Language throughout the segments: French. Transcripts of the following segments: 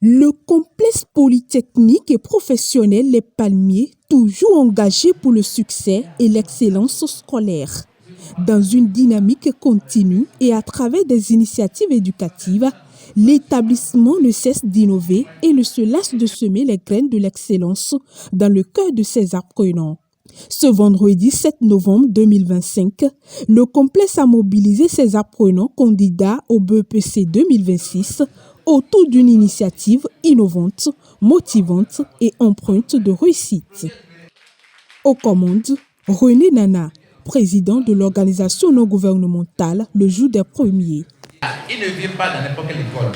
Le complexe polytechnique et professionnel Les Palmiers, toujours engagé pour le succès et l'excellence scolaire. Dans une dynamique continue et à travers des initiatives éducatives, l'établissement ne cesse d'innover et ne se lasse de semer les graines de l'excellence dans le cœur de ses apprenants. Ce vendredi 7 novembre 2025, le complexe a mobilisé ses apprenants candidats au BEPC 2026 autour d'une initiative innovante, motivante et empreinte de réussite. Aux commandes, René Nana, président de l'organisation non gouvernementale Le Jour des Premiers. Il ne vient pas dans n'importe quelle école.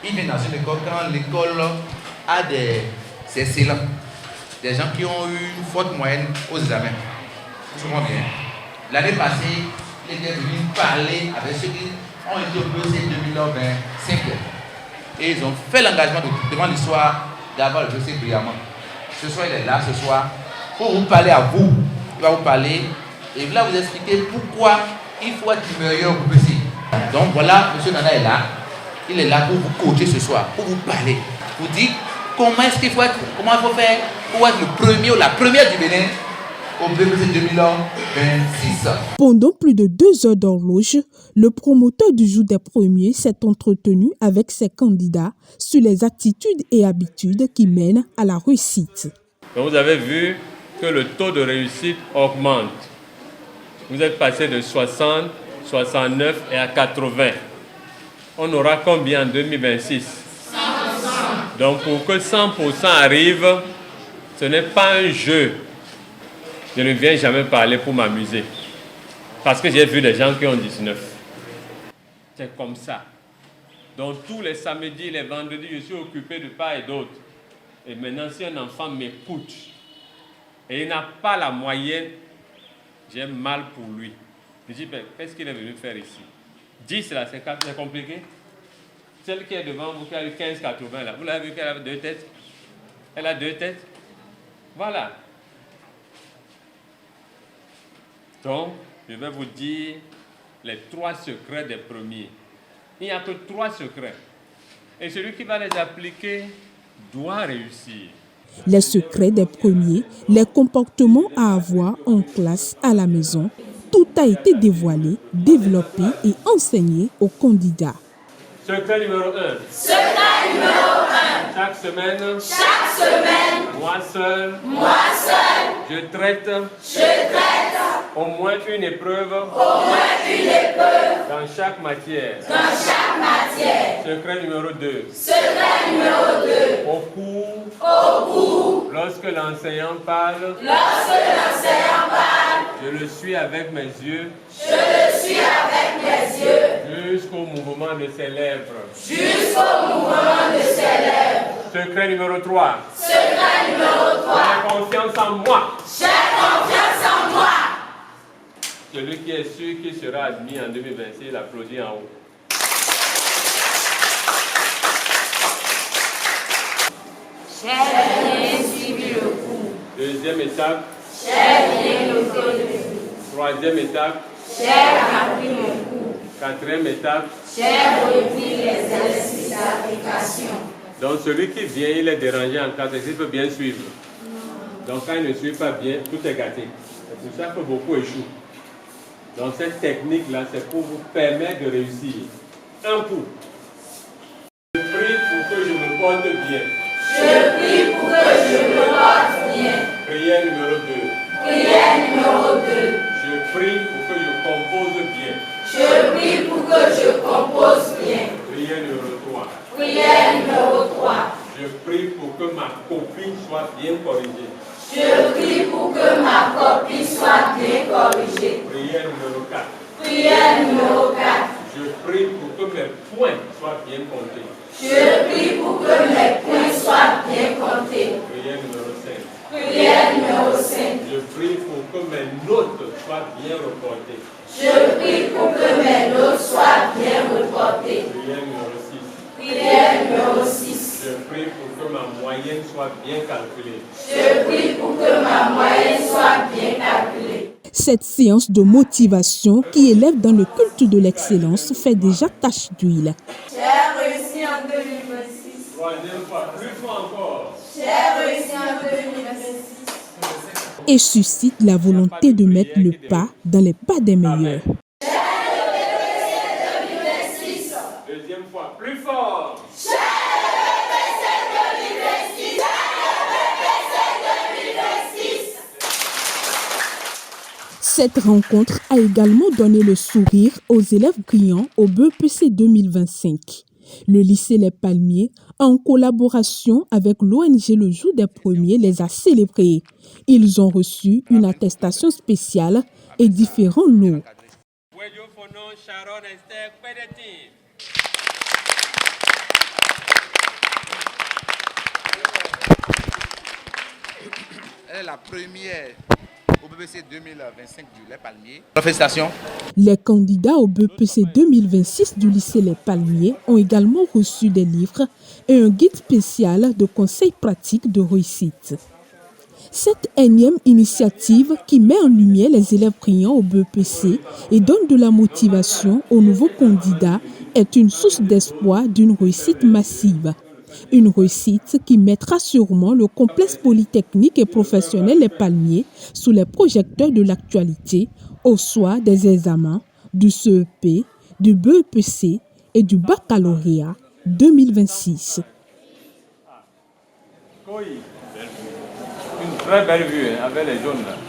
Il vient dans une école quand l'école a des excellents, des gens qui ont eu une forte moyenne aux examens. Souvent bien. L'année passée, il était venu parler avec ceux qui ont été au BEPC 2025. Et ils ont fait l'engagement devant l'histoire d'avoir le BEPC brillamment. Ce soir, il est là, ce soir, pour vous parler à vous. Il va vous parler et il va vous expliquer pourquoi il faut être meilleur au BEPC. Donc voilà, M. Nana est là. Il est là pour vous coacher ce soir, pour vous parler. Vous dire comment est-ce qu'il faut être, comment il faut faire pour être le premier ou la première du Bénin au BEPC 2026. Pendant plus de 2 heures d'horloge, le promoteur du Jour des Premiers s'est entretenu avec ses candidats sur les attitudes et habitudes qui mènent à la réussite. Donc vous avez vu que le taux de réussite augmente. Vous êtes passé de 60, 69 et à 80. On aura combien en 2026? 100%. Donc pour que 100% arrive, ce n'est pas un jeu. Je ne viens jamais parler pour m'amuser. Parce que j'ai vu des gens qui ont 19. C'est comme ça. Donc tous les samedis, les vendredis, je suis occupé de part et d'autre. Et maintenant, si un enfant m'écoute et il n'a pas la moyenne, j'ai mal pour lui. Je dis, ben, qu'est-ce qu'il est venu faire ici? 10 là, c'est compliqué. Celle qui est devant vous, qui a eu 15,80 là, vous l'avez vu qu'elle a 2 têtes? Elle a 2 têtes? Voilà. Donc, je vais vous dire les 3 secrets des premiers. Il n'y a que 3 secrets. Et celui qui va les appliquer doit réussir. Les secrets des premiers, les comportements à avoir en classe, à la maison, tout a été dévoilé, développé et enseigné aux candidats. Secret numéro 1. Secret numéro 1. Chaque semaine. Chaque semaine. Moi seul. Moi seul. Je traite. Au moins une épreuve. Au moins une épreuve. Dans chaque matière. Dans chaque matière. Secret numéro 2. Secret numéro 2. Au cours. Au cours. Lorsque l'enseignant parle. Lorsque l'enseignant parle. Je le suis avec mes yeux. Je le suis avec mes yeux. Jusqu'au mouvement de ses lèvres. Jusqu'au mouvement de ses lèvres. Secret numéro 3. Secret numéro 3. J'ai confiance en moi. J'ai confiance en moi. Celui qui est sûr qu'il sera admis en 2026, il applaudit en haut. J'ai bien suivi le cours. Deuxième étape. J'ai bien noté le cours. Troisième étape. J'ai appris mon cours. Quatrième étape. J'ai repris les exercices d'application. Donc celui qui vient, il est dérangé en classe, il peut bien suivre. Donc quand il ne suit pas bien, tout est gâté. C'est pour ça que beaucoup échouent. Donc cette technique-là, c'est pour vous permettre de réussir. Un coup. Je prie pour que je me porte bien. Je prie pour que je me porte bien. Prière numéro 2. Prière numéro 2. Je prie pour que je compose bien. Je prie pour que je compose bien. Prière numéro 3. Prière numéro 3. Je prie pour que ma copie soit bien corrigée. Je prie pour que ma copie soit bien corrigée. Prière numéro 4. Prière numéro 4. Je prie pour que mes points soient bien comptés. Je prie pour que mes points soient bien comptés. Prière numéro 5. Prière numéro 5. Je prie pour que mes notes soient bien reportées. Je prie pour que mes notes soient bien reportées. Prière numéro 6. Prière numéro 6. Je prie pour que ma moyenne soit bien calculée. Je prie pour que ma moyenne soit bien calculée. Cette séance de motivation qui élève dans le culte de l'excellence fait déjà tache d'huile. J'ai réussi en 2026. Troisième fois, plus fort encore. J'ai réussi en 2026. Et suscite la volonté de mettre le pas dans les pas des meilleurs. Deuxième fois, plus fort. Cette rencontre a également donné le sourire aux élèves brillants au BEPC 2025. Le lycée Les Palmiers, en collaboration avec l'ONG Le Jour des Premiers, les a célébrés. Ils ont reçu une attestation spéciale et différents lots. Elle est la première au BEPC 2025 du Les Palmiers. Félicitations. Les candidats au BEPC 2026 du lycée Les Palmiers ont également reçu des livres et un guide spécial de conseils pratiques de réussite. Cette énième initiative qui met en lumière les élèves brillants au BEPC et donne de la motivation aux nouveaux candidats est une source d'espoir d'une réussite massive. Une réussite qui mettra sûrement le complexe polytechnique et professionnel Les Palmiers sous les projecteurs de l'actualité au soir des examens du CEP, du BEPC et du baccalauréat 2026. Une très belle vue avec les jaunes là.